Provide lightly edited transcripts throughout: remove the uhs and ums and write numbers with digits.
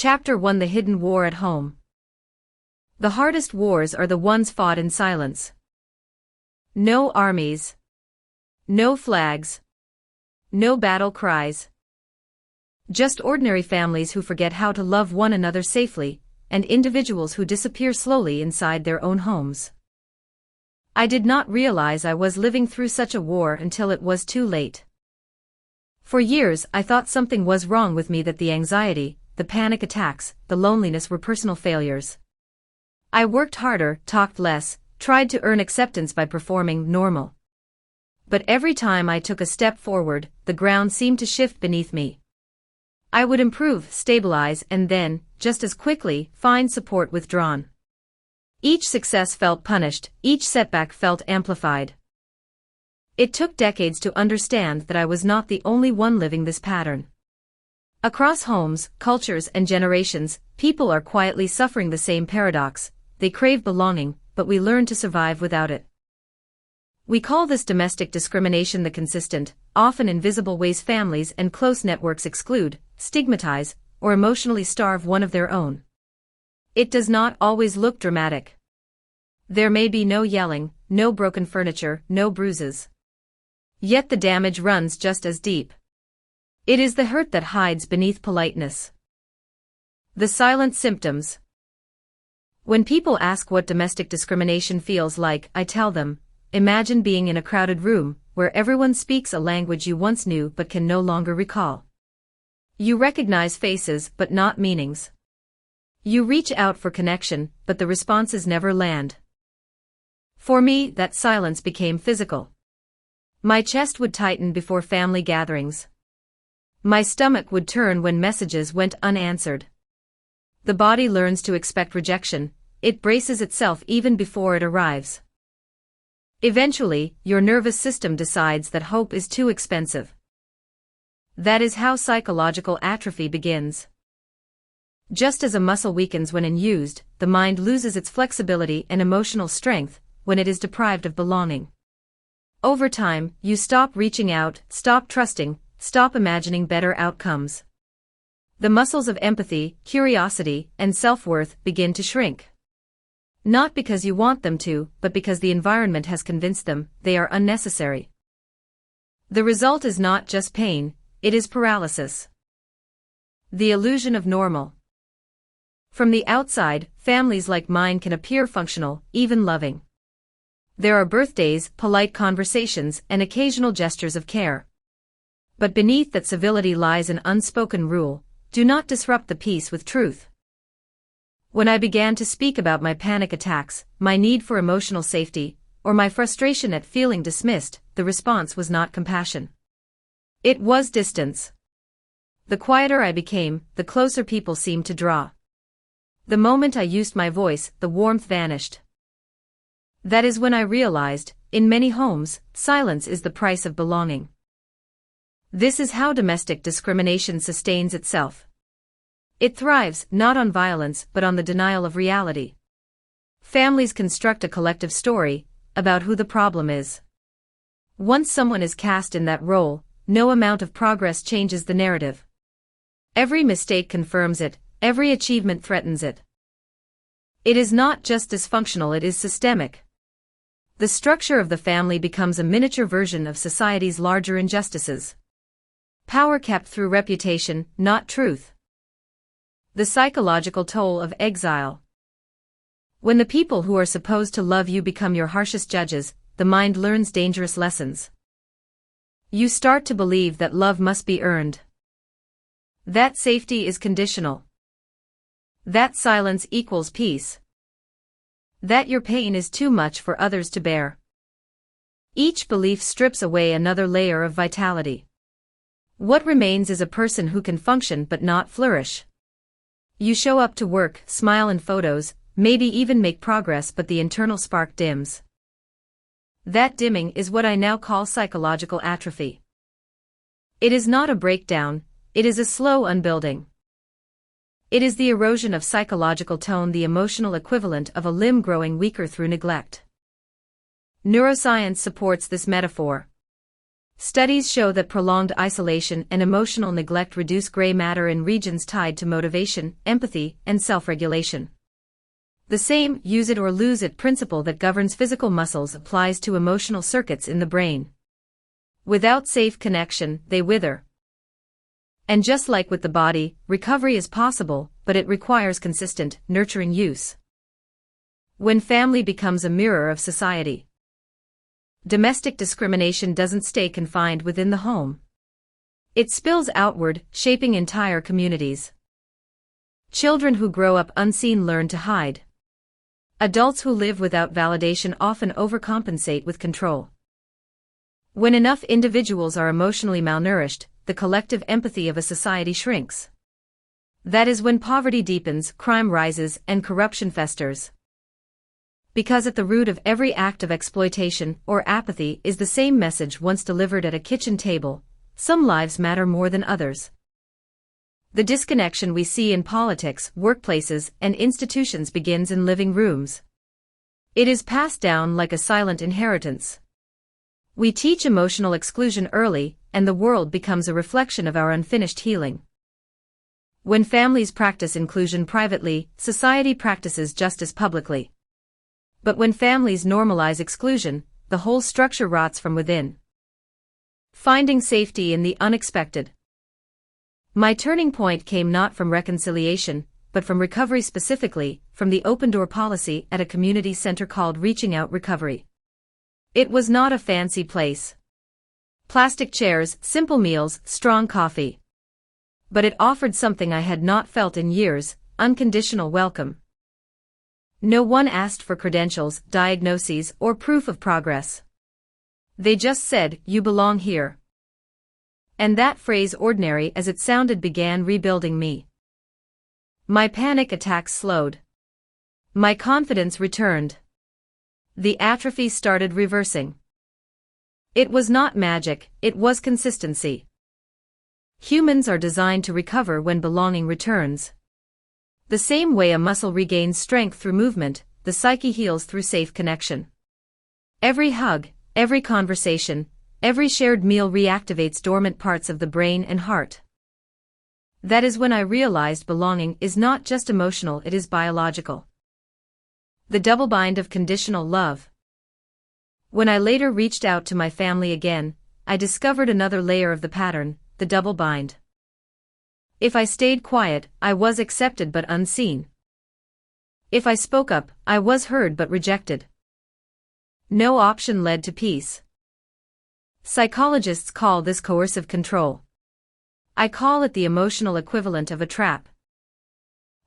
Chapter 1: The Hidden War at Home. The hardest wars are the ones fought in silence. No armies. No flags. No battle cries. Just ordinary families who forget how to love one another safely, and individuals who disappear slowly inside their own homes. I did not realize I was living through such a war until it was too late. For years I thought something was wrong with me, that the anxiety, the panic attacks, the loneliness were personal failures. I worked harder, talked less, tried to earn acceptance by performing normal. But every time I took a step forward, the ground seemed to shift beneath me. I would improve, stabilize, and then, just as quickly, find support withdrawn. Each success felt punished, each setback felt amplified. It took decades to understand that I was not the only one living this pattern. Across homes, cultures, and generations, people are quietly suffering the same paradox. They crave belonging, but we learn to survive without it. We call this domestic discrimination. The consistent, often invisible ways families and close networks exclude, stigmatize, or emotionally starve one of their own. It does not always look dramatic. There may be no yelling, no broken furniture, no bruises. Yet the damage runs just as deep. It is the hurt that hides beneath politeness. The silent symptoms. When people ask what domestic discrimination feels like, I tell them, imagine being in a crowded room, where everyone speaks a language you once knew but can no longer recall. You recognize faces but not meanings. You reach out for connection, but the responses never land. For me, that silence became physical. My chest would tighten before family gatherings. My stomach would turn when messages went unanswered. The body learns to expect rejection. It braces itself even before it arrives. Eventually, your nervous system decides that hope is too expensive. That is how psychological atrophy begins. Just as a muscle weakens when unused, the mind loses its flexibility and emotional strength when it is deprived of belonging. Over time, you stop reaching out, stop trusting, stop imagining better outcomes. The muscles of empathy, curiosity, and self-worth begin to shrink. Not because you want them to, but because the environment has convinced them they are unnecessary. The result is not just pain, it is paralysis. The illusion of normal. From the outside, families like mine can appear functional, even loving. There are birthdays, polite conversations, and occasional gestures of care. But beneath that civility lies an unspoken rule: do not disrupt the peace with truth. When I began to speak about my panic attacks, my need for emotional safety, or my frustration at feeling dismissed, the response was not compassion. It was distance. The quieter I became, the closer people seemed to draw. The moment I used my voice, the warmth vanished. That is when I realized, in many homes, silence is the price of belonging. This is how domestic discrimination sustains itself. It thrives, not on violence, but on the denial of reality. Families construct a collective story about who the problem is. Once someone is cast in that role, no amount of progress changes the narrative. Every mistake confirms it, every achievement threatens it. It is not just dysfunctional, it is systemic. The structure of the family becomes a miniature version of society's larger injustices. Power kept through reputation, not truth. The psychological toll of exile. When the people who are supposed to love you become your harshest judges, the mind learns dangerous lessons. You start to believe that love must be earned. That safety is conditional. That silence equals peace. That your pain is too much for others to bear. Each belief strips away another layer of vitality. What remains is a person who can function but not flourish. You show up to work, smile in photos, maybe even make progress, but the internal spark dims. That dimming is what I now call psychological atrophy. It is not a breakdown, it is a slow unbuilding. It is the erosion of psychological tone, the emotional equivalent of a limb growing weaker through neglect. Neuroscience supports this metaphor. Studies show that prolonged isolation and emotional neglect reduce gray matter in regions tied to motivation, empathy, and self-regulation. The same use it or lose it principle that governs physical muscles applies to emotional circuits in the brain. Without safe connection, they wither. And just like with the body, recovery is possible, but it requires consistent, nurturing use. When family becomes a mirror of society. Domestic discrimination doesn't stay confined within the home. It spills outward, shaping entire communities. Children who grow up unseen learn to hide. Adults who live without validation often overcompensate with control. When enough individuals are emotionally malnourished, the collective empathy of a society shrinks. That is when poverty deepens, crime rises, and corruption festers. Because at the root of every act of exploitation or apathy is the same message once delivered at a kitchen table: some lives matter more than others. The disconnection we see in politics, workplaces, and institutions begins in living rooms. It is passed down like a silent inheritance. We teach emotional exclusion early, and the world becomes a reflection of our unfinished healing. When families practice inclusion privately, society practices justice publicly. But when families normalize exclusion, the whole structure rots from within. Finding safety in the unexpected. My turning point came not from reconciliation, but from recovery, specifically, from the open-door policy at a community center called Reaching Out Recovery. It was not a fancy place. Plastic chairs, simple meals, strong coffee. But it offered something I had not felt in years: unconditional welcome. No one asked for credentials, diagnoses, or proof of progress. They just said, "You belong here." And that phrase, ordinary as it sounded, began rebuilding me. My panic attacks slowed. My confidence returned. The atrophy started reversing. It was not magic, it was consistency. Humans are designed to recover when belonging returns. The same way a muscle regains strength through movement, the psyche heals through safe connection. Every hug, every conversation, every shared meal reactivates dormant parts of the brain and heart. That is when I realized belonging is not just emotional, it is biological. The double bind of conditional love. When I later reached out to my family again, I discovered another layer of the pattern: the double bind. If I stayed quiet, I was accepted but unseen. If I spoke up, I was heard but rejected. No option led to peace. Psychologists call this coercive control. I call it the emotional equivalent of a trap.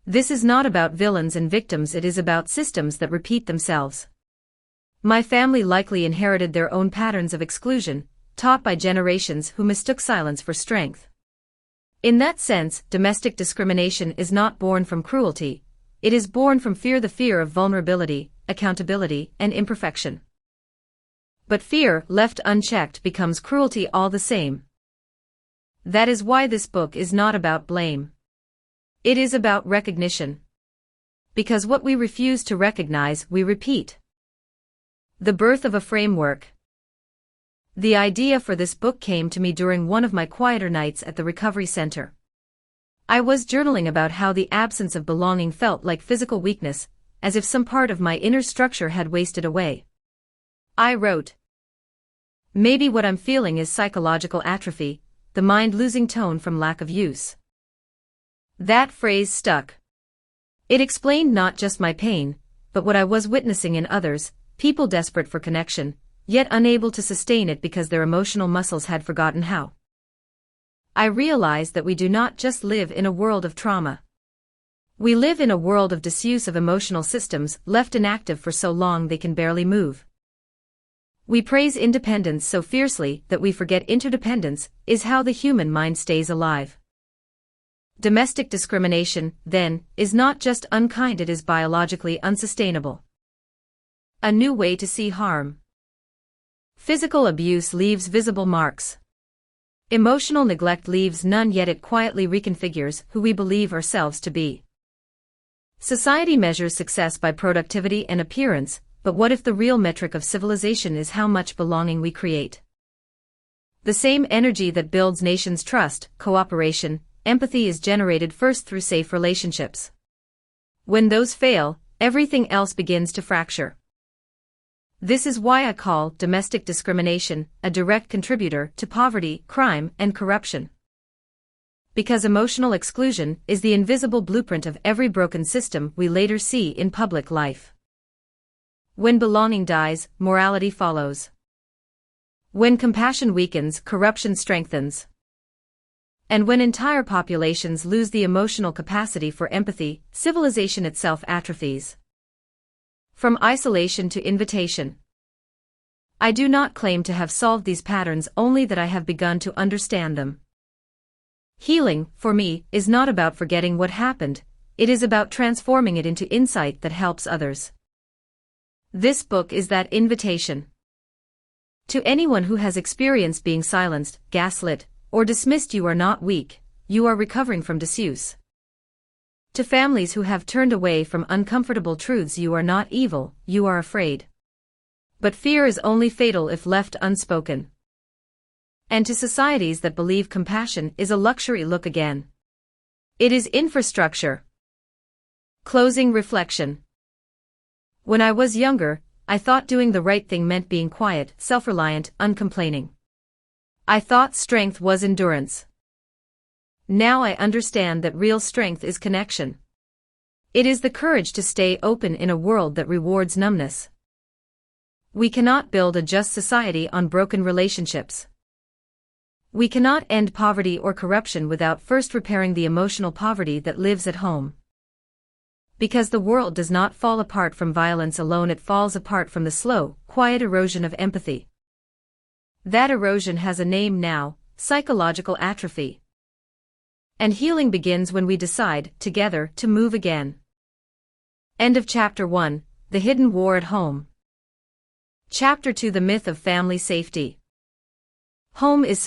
This is not about villains and victims, it is about systems that repeat themselves. My family likely inherited their own patterns of exclusion, taught by generations who mistook silence for strength. In that sense, domestic discrimination is not born from cruelty, it is born from fear, the fear of vulnerability, accountability, and imperfection. But fear, left unchecked, becomes cruelty all the same. That is why this book is not about blame. It is about recognition. Because what we refuse to recognize, we repeat. The birth of a framework. The idea for this book came to me during one of my quieter nights at the recovery center. I was journaling about how the absence of belonging felt like physical weakness, as if some part of my inner structure had wasted away. I wrote, "Maybe what I'm feeling is psychological atrophy, the mind losing tone from lack of use." That phrase stuck. It explained not just my pain, but what I was witnessing in others, people desperate for connection, yet unable to sustain it because their emotional muscles had forgotten how. I realized that we do not just live in a world of trauma. We live in a world of disuse of emotional systems left inactive for so long they can barely move. We praise independence so fiercely that we forget interdependence is how the human mind stays alive. Domestic discrimination, then, is not just unkind, it is biologically unsustainable. A new way to see harm. Physical abuse leaves visible marks. Emotional neglect leaves none, yet it quietly reconfigures who we believe ourselves to be. Society measures success by productivity and appearance, but what if the real metric of civilization is how much belonging we create? The same energy that builds nations' trust, cooperation, empathy is generated first through safe relationships. When those fail, everything else begins to fracture. This is why I call domestic discrimination a direct contributor to poverty, crime, and corruption. Because emotional exclusion is the invisible blueprint of every broken system we later see in public life. When belonging dies, morality follows. When compassion weakens, corruption strengthens. And when entire populations lose the emotional capacity for empathy, civilization itself atrophies. From isolation to invitation. I do not claim to have solved these patterns, only that I have begun to understand them. Healing, for me, is not about forgetting what happened, it is about transforming it into insight that helps others. This book is that invitation. To anyone who has experienced being silenced, gaslit, or dismissed, you are not weak, you are recovering from disuse. To families who have turned away from uncomfortable truths, you are not evil, you are afraid. But fear is only fatal if left unspoken. And to societies that believe compassion is a luxury, look again. It is infrastructure. Closing reflection. When I was younger, I thought doing the right thing meant being quiet, self-reliant, uncomplaining. I thought strength was endurance. Now I understand that real strength is connection. It is the courage to stay open in a world that rewards numbness. We cannot build a just society on broken relationships. We cannot end poverty or corruption without first repairing the emotional poverty that lives at home. Because the world does not fall apart from violence alone, it falls apart from the slow, quiet erosion of empathy. That erosion has a name now: psychological atrophy. And healing begins when we decide, together, to move again. End of Chapter 1, The Hidden War at Home. Chapter 2, The Myth of Family Safety. Home is